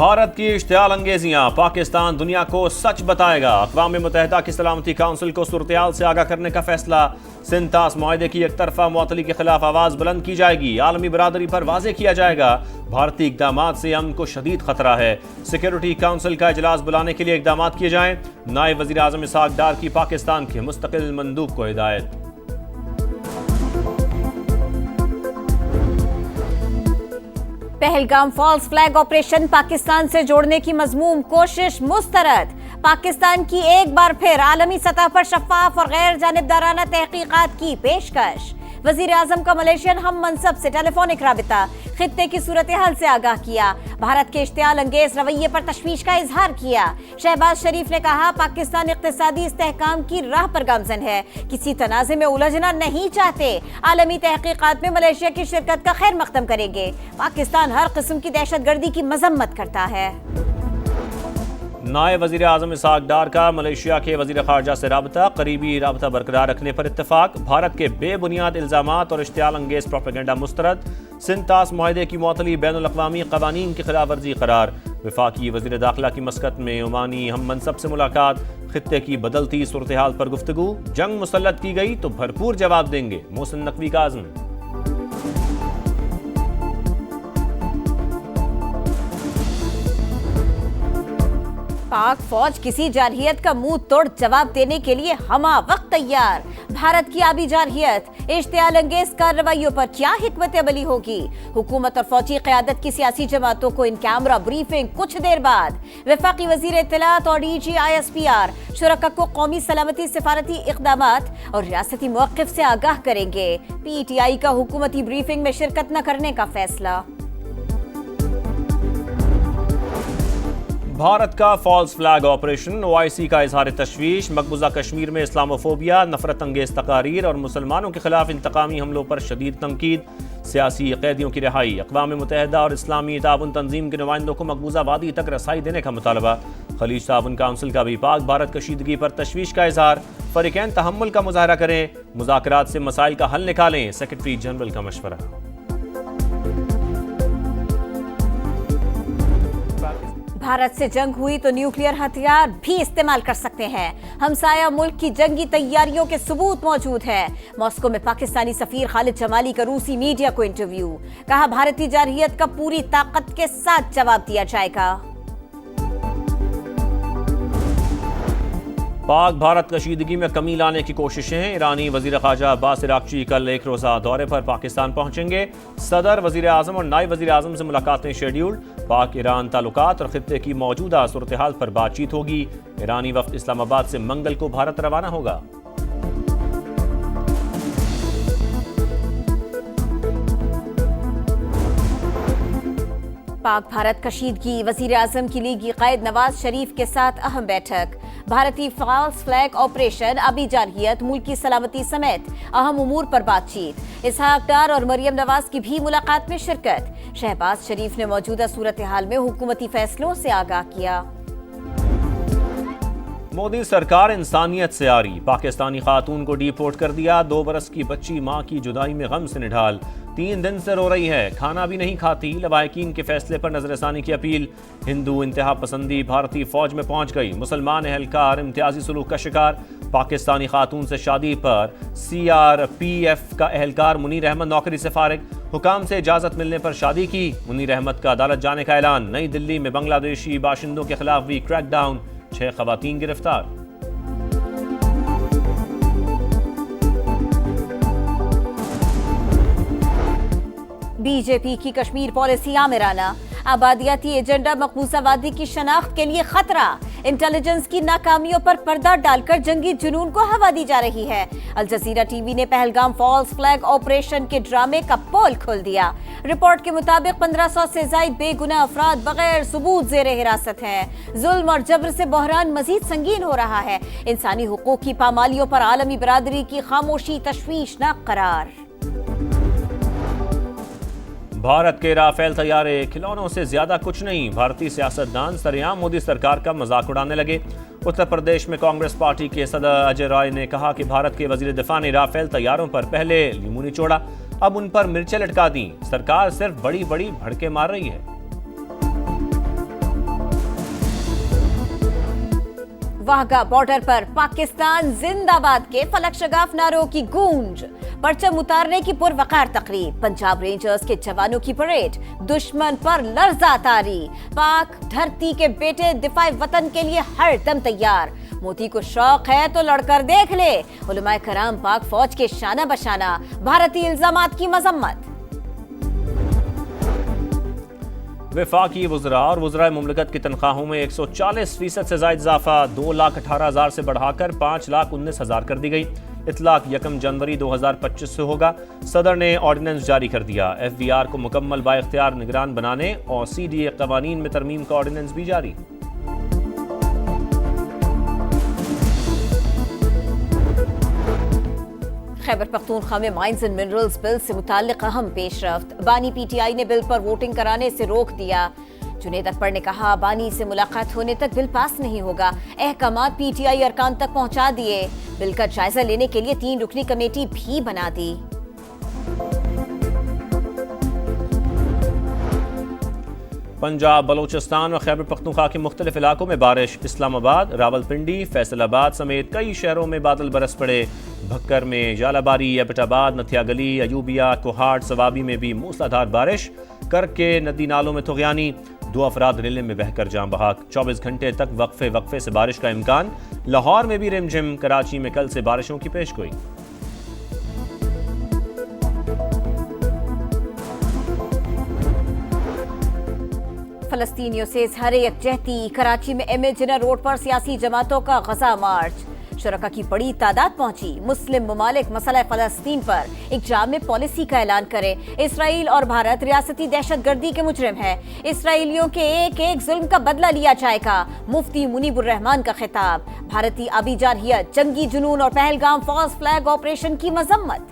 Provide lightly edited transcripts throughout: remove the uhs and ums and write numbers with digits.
भारत की इश्तियाल अंगेजियां, पाकिस्तान दुनिया को सच बताएगा। अक़वाम मुत्तहिदा की सलामती काउंसिल को सूरत-ए-हाल से आगाह करने का फैसला। सिंतास मुआहदे की एक तरफा मुअत्तली के खिलाफ आवाज बुलंद की जाएगी। आलमी बरादरी पर वाज़ेह किया जाएगा भारतीय इक़दामात से अमन को शदीद खतरा है। सिक्योरिटी काउंसिल का इजलास बुलाने के लिए इक़दामात किए जाएं। नायब वज़ीर आज़म इसहाक़ डार की पाकिस्तान के मुस्तक़िल मंदूब को हिदायत। Pahalgam false flag operation Pakistan से जोड़ने की मज़मूम कोशिश मुस्तरद। पाकिस्तान की एक बार फिर आलमी सतह पर शफ़ाफ और गैर जानिबदाराना तहकीकात की पेशकश। वज़ीर आज़म का मलेशियन हम मनसब से टेलीफोनिक राबिता, खित्ते की सूरत हाल से आगाह किया। भारत के इश्तियाल अंगेज रवैये पर तशवीश का इजहार किया। शहबाज शरीफ ने कहा, पाकिस्तान इक़्तिसादी इस्तेहकाम की राह पर गामज़न है, किसी तनाज़े में उलझना नहीं चाहते। आलमी तहकीकात में मलेशिया की शिरकत का खैर मकदम करेंगे। पाकिस्तान हर किस्म की दहशतगर्दी की मजम्मत करता है। नायब वज़ीर आज़म इसहाक़ डार का मलेशिया के वज़ीर ख़ारजा से राबता, करीबी राबता बरकरार रखने पर इत्तफ़ाक़। भारत के बेबुनियाद इल्ज़ामात और इश्तियाल अंगेज़ प्रोपेगेंडा मुस्तरद। सिंतास मुआहदे की मुअत्तली बैनुल-अक़वामी क़वानीन की खिलाफ वर्जी करार। वफ़ाक़ी वज़ीर दाखिला की मस्कत में ओमानी हम मनसब से मुलाकात। खित्ते की बदलती सूरत हाल पर गुफ्तगू। जंग मुसल्लत की गई तो भरपूर जवाब देंगे, मोहसिन नकवी का आज़म। पाक फौज किसी जारहियत का मुंह तोड़ जवाब देने के लिए हमा वक्त तैयार। भारत की आबी जारहियत, इश्तियाल अंगेज कार्रवाइयों पर क्या हिकमत अमली होगी? हुकूमत और फौजी क़यादत की सियासी जमातों को इन कैमरा ब्रीफिंग कुछ देर बाद। वफाकी वज़ीर इत्तलात और DG ISPR शुरका को कौमी सलामती सिफारती इक़दामात और रियासती मौक़िफ़ से आगाह करेंगे। PTI का हुकूमती ब्रीफिंग में शिरकत न करने का फैसला। भारत का फॉल्स फ्लैग ऑपरेशन, OIC का इजहार तशवीश। मकबूजा कश्मीर में इस्लामोफोबिया, नफरत अंगेज तकारीर और मुसलमानों के खिलाफ इंतकामी हमलों पर शदीद तनकीद। सियासी कैदियों की रिहाई, अक़वाम मुत्तहिदा और इस्लामी ताउन तंजीम के नुमाइंदों को मकबूजा वादी तक रसाई देने का मुतालबा। खलीज ताउन काउंसिल का भी पाक भारत कशीदगी पर तशवीश का इजहार। फ़रीक़ैन तहम्मुल का मुज़ाहरा करें, मुज़ाकरात से मसाइल का हल निकालें, सेक्रेटरी जनरल का मशवरा। भारत से जंग हुई तो न्यूक्लियर हथियार भी इस्तेमाल कर सकते हैं। हमसाया मुल्क की जंगी तैयारियों के सबूत मौजूद है। मॉस्को में पाकिस्तानी सफीर खालिद जमाली का रूसी मीडिया को इंटरव्यू। कहा, भारतीय जारहियत का पूरी ताकत के साथ जवाब दिया जाएगा। पाक भारत कशीदगी में कमी लाने की कोशिशें। ईरानी वज़ीर ख़ारजा अब्बास इराक़ची कल एक रोज़ा दौरे पर पाकिस्तान पहुंचेंगे। सदर, वज़ीर आज़म और नायब वज़ीर आज़म से मुलाकातें शेड्यूल्ड। पाक ईरान ताल्लुकात और खित्ते की मौजूदा सूरत हाल पर बातचीत होगी। ईरानी वफ़द इस्लामाबाद से मंगल को भारत रवाना होगा। पाक भारत कशीदगी, वज़ीर आज़म की लीगी क़ायद नवाज शरीफ के साथ अहम बैठक। भारतीय फॉल्स फ्लैग ऑपरेशन, आबी जारहियत, मुल्क की सलामती समेत अहम उमूर पर बातचीत। इसहाक़ डार और मरियम नवाज की भी मुलाकात में शिरकत। शहबाज शरीफ ने मौजूदा सूरत हाल में हुकूमती फैसलों से आगाह किया। मोदी सरकार इंसानियत से आ रही, पाकिस्तानी खातून को डिपोर्ट कर दिया। 2 बरस की बच्ची माँ की जुदाई में गम से निढाल, 3 दिन से रो रही है, खाना भी नहीं खाती। लवाहिकीन के फैसले पर नजरसानी की अपील। हिंदू इंतहा पसंदी भारतीय फौज में पहुंच गई, मुसलमान एहलकार इम्तियाजी सलूक का शिकार। पाकिस्तानी खातून से शादी पर CRPF का एहलकार मुनीर अहमद नौकरी से फारिग। हुकाम से इजाजत मिलने पर शादी की। मुनीर अहमद का अदालत जाने का ऐलान। नई दिल्ली में बांग्लादेशी बाशिंदों के खिलाफ भी क्रैकडाउन, 6 खवातीन गिरफ्तार। बीजेपी की कश्मीर पॉलिसी आमिराना। आबादियाती एजेंडा मकबूजा वादी की शनाख्त के लिए खतरा। इंटेलिजेंस की नाकामियों पर पर्दा डालकर जंगी जुनून को हवा दी जा रही है। अल जजीरा टीवी ने पहलगाम फॉल्स फ्लैग ऑपरेशन के ड्रामे का पोल खोल दिया। रिपोर्ट के मुताबिक 1500 से ज्यादा बेगुनाह अफराद बगैर सबूत ज़ेरे हिरासत हैं। जुल्म और जबर से बहरान मजीद संगीन हो रहा है। इंसानी हुकूक की पामालियों पर आलमी बरादरी की खामोशी तशवीशनाक करार। भारत के राफेल तैयारे खिलौनों से ज्यादा कुछ नहीं। भारतीय सियासतदान सरेआम मोदी सरकार का मजाक उड़ाने लगे। उत्तर प्रदेश में कांग्रेस पार्टी के सदर अजय राय ने कहा कि भारत के वजीर दिफा ने राफेल तैयारों पर पहले लीमू निचोड़ा, अब उन पर मिर्चें लटका दी। सरकार सिर्फ बड़ी बड़ी भड़के मार रही है। वाहगा बॉर्डर पर पाकिस्तान जिंदाबाद के फलक शगाफ नारों की गूंज, परचम उतारने की पुरवकार तकरीब, पंजाब रेंजर्स के जवानों की परेड, दुश्मन पर लर्जा तारी, पाक धरती के बेटे दिफाए वतन के लिए हर दम तैयार, मोदी को शौक है तो लड़कर देख ले, उलमाए कराम पाक फौज के शाना बशाना, भारतीय इल्जामात की मजम्मत। वफाकी वज़रा और वज़राए मुमलकत की तनख्वाहों में 140% से ज़ायद इजाफा 2,18,000 से बढ़ाकर 5,19,000 कर दी गई। इतलाक 1 जनवरी 2025 से होगा। सदर ने ऑर्डिनेंस जारी कर दिया। FVR को मुकम्मल बाइख्तियार निगरान बनाने और CDA कवानीन में तरमीम का ऑर्डिनेंस भी जारी। खैबर पख्तूनख्वा में माइंस एंड मिनरल्स बिल से मुताल्लिक अहम पेशरफ्त, बानी PTI ने बिल पर वोटिंग कराने से रोक दिया। जुनेद अकबर ने कहा बानी से मुलाकात होने तक बिल पास नहीं होगा, अहकामात PTI अरकान तक पहुंचा दिए। बिल का जायजा लेने के लिए 3 रुकनी कमेटी भी बना दी। पंजाब, बलोचिस्तान और खैबर पख्तूनख्वा के मुख्तलिफ इलाकों में बारिश। इस्लामाबाद, रावलपिंडी, फैसलाबाद समेत कई शहरों में बादल बरस पड़े। भक्कर में जालाबारी, एबटाबाद, नथियागली, अयूबिया, कोहाट, सवाबी में भी मूसलाधार बारिश। करक के नदी नालों में तुग़यानी, 2 अफराद नीले में बहकर जान बहक। 24 घंटे तक वक्फे से बारिश का इम्कान। लाहौर में भी रिमझिम, कराची में कल से बारिशों की पेशगोई। फलस्तीनियों से इजहार यकजहती, कराची में MA जिन्ना रोड पर सियासी जमातों का गजा मार्च, शुरका की बड़ी तादाद पहुंची। मुस्लिम ममालिक मसला फलस्तीन पर एक जामे पॉलिसी का ऐलान करे। इसराइल और भारत रियासती दहशतगर्दी के मुजरिम है, इसराइलियों के एक एक जुल्म का बदला लिया जाएगा। मुफ्ती मुनीबुर रहमान का खिताब। भारतीय आबी जारहियत, जंगी जुनून और पहलगाम फॉल्स फ्लैग ऑपरेशन की मजम्मत।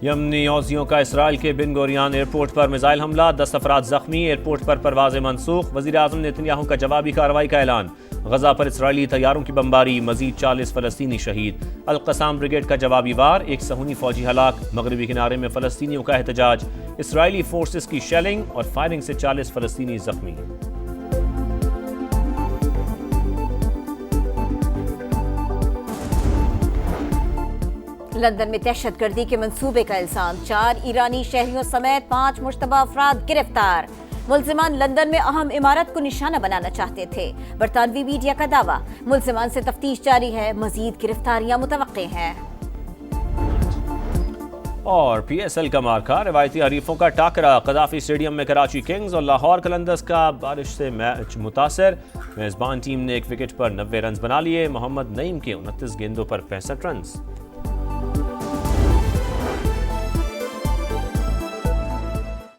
यमनी औजियों का इसराइल के बिन गोरियान एयरपोर्ट पर मिसाइल हमला, 10 अफराद जख्मी, एयरपोर्ट पर परवाजें मनसूख। वज़ीर आज़म नेतन्याहू का जवाबी कार्रवाई का ऐलान। गजा पर इसराइली तैयारों की बमबारी, मजीद 40 फलस्तीनी शहीद। अल-क़साम ब्रिगेड का जवाबी वार, एक सहूनी फौजी हलाक। मगरबी किनारे में फलस्तीनियों का एहतजाज, इसराइली फोर्सेस की शेलिंग और फायरिंग से 40 फलस्तीनी जख्मी। लंदन में दहशतगर्दी के मंसूबे का इल्जाम, 4 ईरानी शहरियों समेत 5 मुश्तबा अफराद गिरफ्तार। मुल्जिमान लंदन में अहम इमारत को निशाना बनाना चाहते थे, बरतानवी मीडिया का दावा। मुल्जिमान से तफ्तीश जारी है, मजीद गिरफ्तारियां मुतवक्के हैं। और PSL का मार्का, रिवायती हरीफों का टाकरा। कदाफी स्टेडियम में कराची किंग्स और लाहौर कलंदर्स का बारिश से मैच मुतासर। मेजबान टीम ने 1 विकेट पर 90 रन बना लिए। मोहम्मद नईम के 29 गेंदों पर 65 रन।